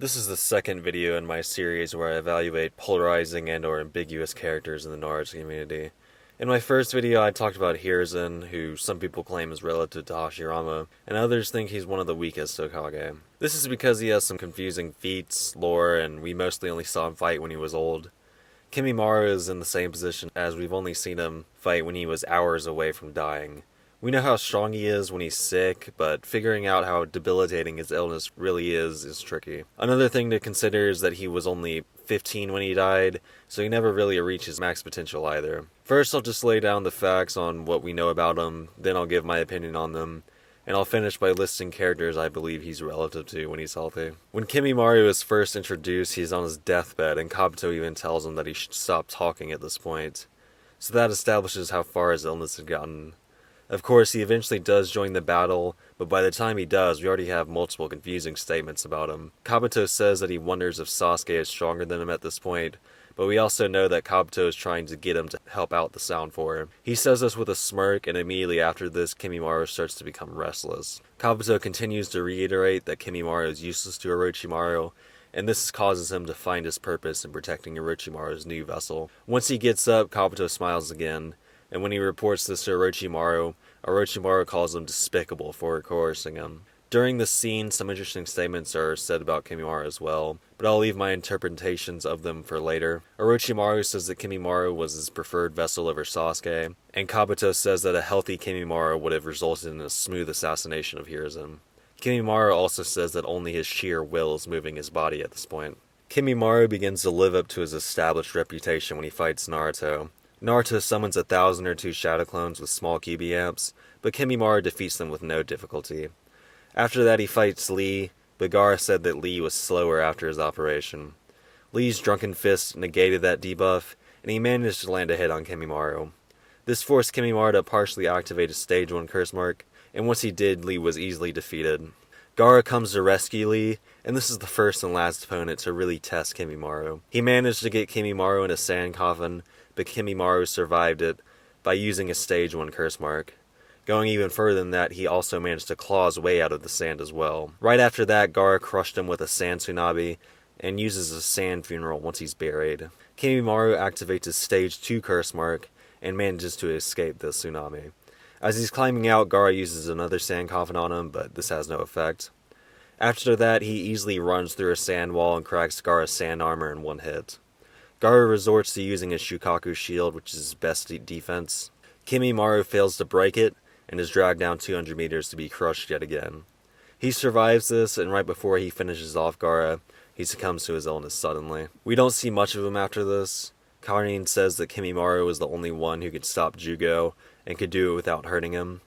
This is the second video in my series where I evaluate polarizing and or ambiguous characters in the Naruto community. In my first video I talked about Hiruzen, who some people claim is relative to Hashirama, and others think he's one of the weakest hokage. This is because he has some confusing feats, lore, and we mostly only saw him fight when he was old. Kimimaro is in the same position as we've only seen him fight when he was hours away from dying. We know how strong he is when he's sick, but figuring out how debilitating his illness really is tricky. Another thing to consider is that he was only 15 when he died, so he never really reached his max potential either. First, I'll just lay down the facts on what we know about him, then I'll give my opinion on them, and I'll finish by listing characters I believe he's relative to when he's healthy. When Kimimaro is first introduced, he's on his deathbed, and Kabuto even tells him that he should stop talking at this point. So that establishes how far his illness had gotten. Of course, he eventually does join the battle, but by the time he does, we already have multiple confusing statements about him. Kabuto says that he wonders if Sasuke is stronger than him at this point, but we also know that Kabuto is trying to get him to help out the Sound Four. He says this with a smirk, and immediately after this, Kimimaro starts to become restless. Kabuto continues to reiterate that Kimimaro is useless to Orochimaru, and this causes him to find his purpose in protecting Orochimaru's new vessel. Once he gets up, Kabuto smiles again, and when he reports this to Orochimaru, Orochimaru calls him despicable for coercing him. During this scene, some interesting statements are said about Kimimaro as well, but I'll leave my interpretations of them for later. Orochimaru says that Kimimaro was his preferred vessel over Sasuke, and Kabuto says that a healthy Kimimaro would have resulted in a smooth assassination of Hiruzen. Kimimaro also says that only his sheer will is moving his body at this point. Kimimaro begins to live up to his established reputation when he fights Naruto. Naruto summons 1,000 or 2 shadow clones with small QB amps, but Kimimaro defeats them with no difficulty. After that he fights Lee, but Gaara said that Lee was slower after his operation. Lee's drunken fist negated that debuff, and he managed to land a hit on Kimimaro. This forced Kimimaro to partially activate his stage 1 curse mark, and once he did, Lee was easily defeated. Gaara comes to rescue Lee, and this is the first and last opponent to really test Kimimaro. He managed to get Kimimaro in a sand coffin, but Kimimaro survived it by using a stage 1 curse mark. Going even further than that, he also managed to claw his way out of the sand as well. Right after that, Gaara crushed him with a sand tsunami, and uses a sand funeral once he's buried. Kimimaro activates his stage 2 curse mark, and manages to escape the tsunami. As he's climbing out, Gaara uses another sand coffin on him, but this has no effect. After that, he easily runs through a sand wall and cracks Gaara's sand armor in one hit. Gaara resorts to using his Shukaku shield, which is his best defense. Kimimaro fails to break it, and is dragged down 200 meters to be crushed yet again. He survives this, and right before he finishes off Gaara, he succumbs to his illness suddenly. We don't see much of him after this. Karin says that Kimimaro was the only one who could stop Jugo, and could do it without hurting him.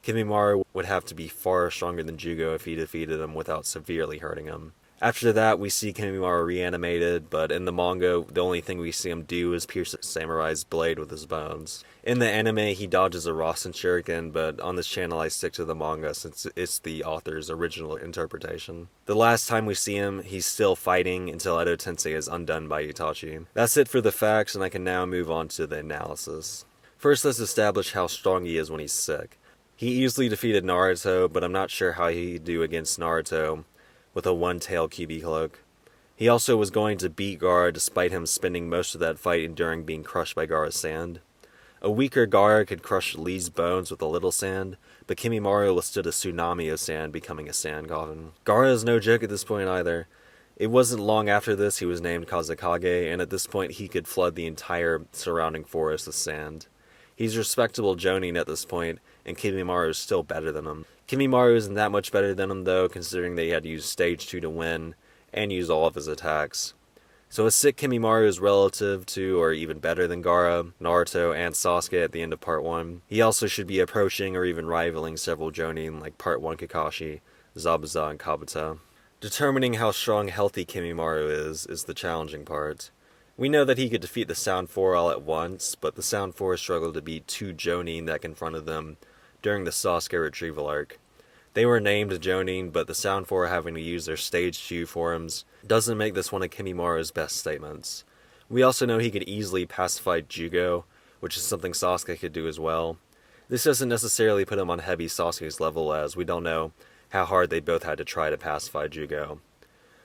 Kimimaro would have to be far stronger than Jugo if he defeated him without severely hurting him. After that, we see Kimimaro reanimated, but in the manga, the only thing we see him do is pierce a samurai's blade with his bones. In the anime, he dodges a Rasen shuriken, but on this channel I stick to the manga since it's the author's original interpretation. The last time we see him, he's still fighting until Edo Tensei is undone by Itachi. That's it for the facts, and I can now move on to the analysis. First, let's establish how strong he is when he's sick. He easily defeated Naruto, but I'm not sure how he'd do against Naruto with a one-tail QB cloak. He also was going to beat Gaara despite him spending most of that fight enduring being crushed by Gaara's sand. A weaker Gaara could crush Lee's bones with a little sand, but Kimimaro withstood a tsunami of sand, becoming a sand coffin. Gaara is no joke at this point either. It wasn't long after this he was named Kazekage, and at this point he could flood the entire surrounding forest with sand. He's respectable Jonin at this point, and Kimimaro is still better than him. Kimimaro isn't that much better than him though, considering that he had to use stage 2 to win, and use all of his attacks. So a sick Kimimaro is relative to, or even better than Gaara, Naruto, and Sasuke at the end of Part 1. He also should be approaching or even rivaling several Jonin like Part 1 Kakashi, Zabuza, and Kabuto. Determining how strong healthy Kimimaro is the challenging part. We know that he could defeat the Sound Four all at once, but the Sound Four struggled to beat 2 Jonin that confronted them during the Sasuke retrieval arc. They were named Jonin, but the Sound Four having to use their stage 2 forms doesn't make this one of Kimimaro's best statements. We also know he could easily pacify Jugo, which is something Sasuke could do as well. This doesn't necessarily put him on heavy Sasuke's level, as we don't know how hard they both had to try to pacify Jugo.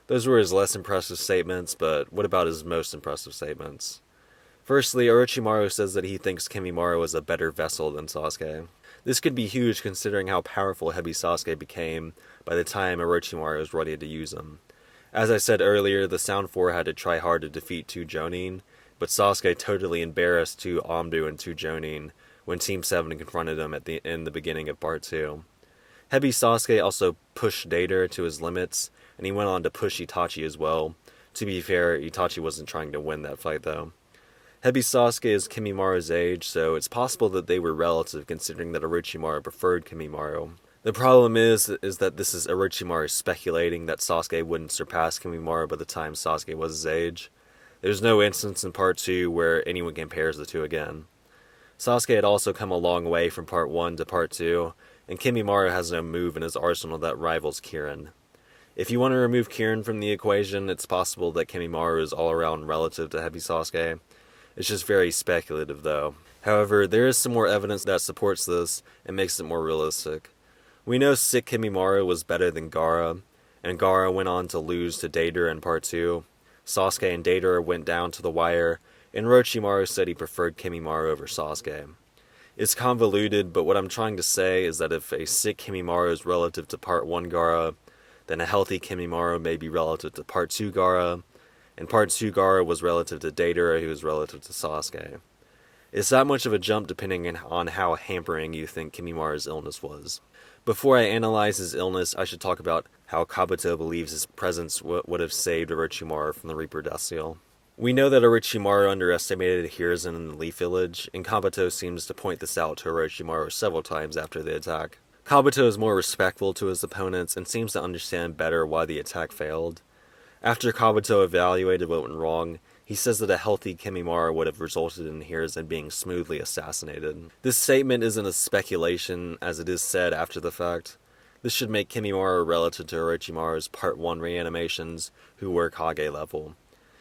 Those were his less impressive statements, but what about his most impressive statements? Firstly, Orochimaru says that he thinks Kimimaro is a better vessel than Sasuke. This could be huge considering how powerful Heavy Sasuke became by the time Orochimaru was ready to use him. As I said earlier, the Sound Four had to try hard to defeat 2 Jonin, but Sasuke totally embarrassed 2 Amdu and 2 Jonin when Team 7 confronted him in the beginning of Part 2. Heavy Sasuke also pushed Dater to his limits, and he went on to push Itachi as well. To be fair, Itachi wasn't trying to win that fight though. Heavy Sasuke is Kimimaro's age, so it's possible that they were relative considering that Orochimaru preferred Kimimaro. The problem is that this is Orochimaru speculating that Sasuke wouldn't surpass Kimimaro by the time Sasuke was his age. There's no instance in Part 2 where anyone compares the two again. Sasuke had also come a long way from Part 1 to Part 2, and Kimimaro has no move in his arsenal that rivals Kirin. If you want to remove Kirin from the equation, it's possible that Kimimaro is all around relative to Heavy Sasuke. It's just very speculative though. However, there is some more evidence that supports this and makes it more realistic. We know sick Kimimaro was better than Gaara, and Gaara went on to lose to Dater in Part 2. Sasuke and Dater went down to the wire, and Orochimaru said he preferred Kimimaro over Sasuke. It's convoluted, but what I'm trying to say is that if a sick Kimimaro is relative to Part 1 Gaara, then a healthy Kimimaro may be relative to Part 2 Gaara, and Part 2 Gaara was relative to Dater, who was relative to Sasuke. It's that much of a jump depending on how hampering you think Kimimaro's illness was. Before I analyze his illness, I should talk about how Kabuto believes his presence would have saved Orochimaru from the Reaper Death Seal. We know that Orochimaru underestimated Hiruzen in the Leaf Village, and Kabuto seems to point this out to Orochimaru several times after the attack. Kabuto is more respectful to his opponents and seems to understand better why the attack failed. After Kabuto evaluated what went wrong, he says that a healthy Kimimaro would have resulted in Hiruzen being smoothly assassinated. This statement isn't a speculation, as it is said after the fact. This should make Kimimaro relative to Orochimaru's Part 1 reanimations, who were Kage level.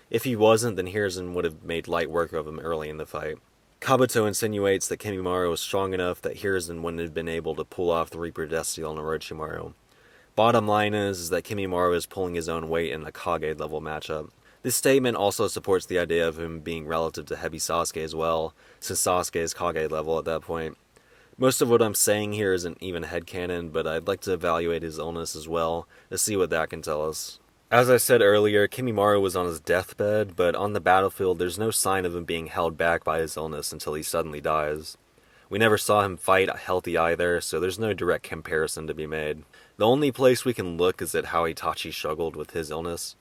If he wasn't, then Hiruzen would have made light work of him early in the fight. Kabuto insinuates that Kimimaro was strong enough that Hiruzen wouldn't have been able to pull off the Reaper Death Seal on Orochimaru. Bottom line is that Kimimaro is pulling his own weight in a Kage level matchup. This statement also supports the idea of him being relative to Heavy Sasuke as well, since Sasuke is Kage level at that point. Most of what I'm saying here isn't even headcanon, but I'd like to evaluate his illness as well, to see what that can tell us. As I said earlier, Kimimaro was on his deathbed, but on the battlefield there's no sign of him being held back by his illness until he suddenly dies. We never saw him fight healthy either, so there's no direct comparison to be made. The only place we can look is at how Itachi struggled with his illness.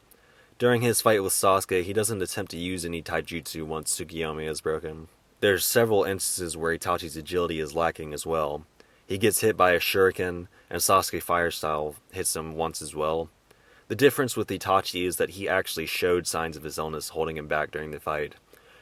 During his fight with Sasuke, he doesn't attempt to use any taijutsu once Tsukiyomi is broken. There's several instances where Itachi's agility is lacking as well. He gets hit by a shuriken, and Sasuke Fire Style hits him once as well. The difference with Itachi is that he actually showed signs of his illness holding him back during the fight.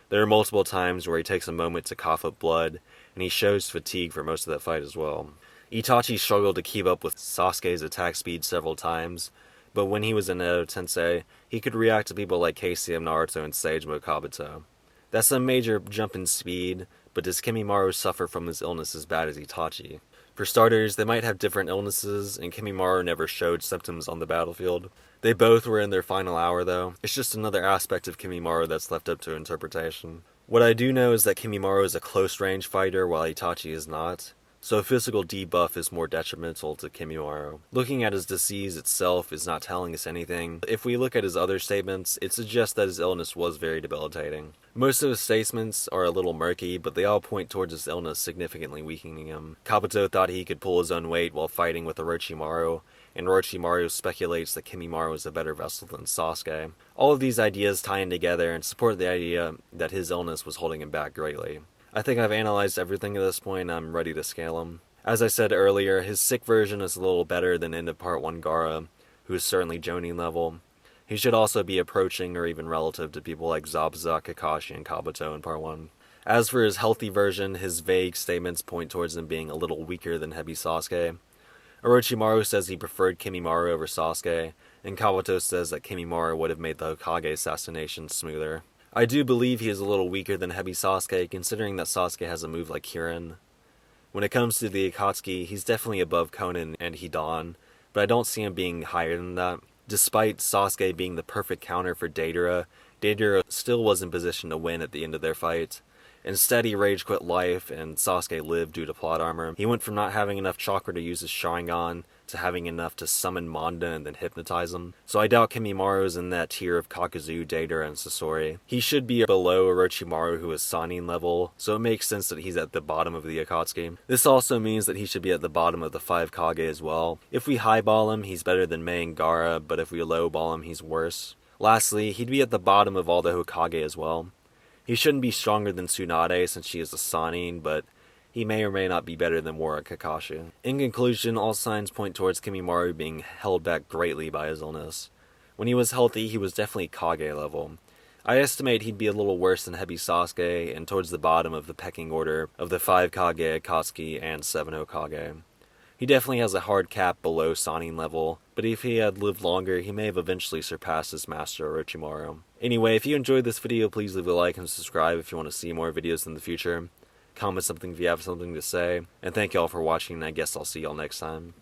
There are multiple times where he takes a moment to cough up blood, and he shows fatigue for most of that fight as well. Itachi struggled to keep up with Sasuke's attack speed several times, but when he was in Edo Tensei, he could react to people like KCM Naruto and Sage Mode Kabuto. That's a major jump in speed, but does Kimimaro suffer from his illness as bad as Itachi? For starters, they might have different illnesses, and Kimimaro never showed symptoms on the battlefield. They both were in their final hour though. It's just another aspect of Kimimaro that's left up to interpretation. What I do know is that Kimimaro is a close-range fighter while Itachi is not, so a physical debuff is more detrimental to Kimimaro. Looking at his disease itself is not telling us anything. If we look at his other statements, it suggests that his illness was very debilitating. Most of his statements are a little murky, but they all point towards his illness significantly weakening him. Kabuto thought he could pull his own weight while fighting with Orochimaru, and Orochimaru speculates that Kimimaro is a better vessel than Sasuke. All of these ideas tie in together and support the idea that his illness was holding him back greatly. I think I've analyzed everything at this point and I'm ready to scale him. As I said earlier, his sick version is a little better than end of Part 1 Gaara, who is certainly Jonin level. He should also be approaching or even relative to people like Zabuza, Kakashi, and Kabuto in Part 1. As for his healthy version, his vague statements point towards him being a little weaker than Heavy Sasuke. Orochimaru says he preferred Kimimaro over Sasuke, and Kabuto says that Kimimaro would have made the Hokage assassination smoother. I do believe he is a little weaker than Heavy Sasuke, considering that Sasuke has a move like Kirin. When it comes to the Akatsuki, he's definitely above Konan and Hidan, but I don't see him being higher than that. Despite Sasuke being the perfect counter for Deidara still wasn't positioned to win at the end of their fight. Instead, he rage quit life, and Sasuke lived due to plot armor. He went from not having enough chakra to use his Sharingan to having enough to summon Manda and then hypnotize him. So I doubt Kimimaro in that tier of Kakuzu, Deidara, and Sasori. He should be below Orochimaru, who is Sannin level, so it makes sense that he's at the bottom of the Akatsuki. This also means that he should be at the bottom of the 5 Kage as well. If we highball him, he's better than Mei and Gaara, but if we lowball him, he's worse. Lastly, he'd be at the bottom of all the Hokage as well. He shouldn't be stronger than Tsunade since she is a Sannin, but he may or may not be better than Mora Kakashi. In conclusion, all signs point towards Kimimaro being held back greatly by his illness. When he was healthy, he was definitely Kage level. I estimate he'd be a little worse than Heavy Sasuke, and towards the bottom of the pecking order of the 5 Kage, Akatsuki, and 7 Hokage. He definitely has a hard cap below Sannin level, but if he had lived longer, he may have eventually surpassed his master Orochimaru. Anyway, if you enjoyed this video, please leave a like and subscribe if you want to see more videos in the future. Comment something if you have something to say, and thank y'all for watching, and I guess I'll see y'all next time.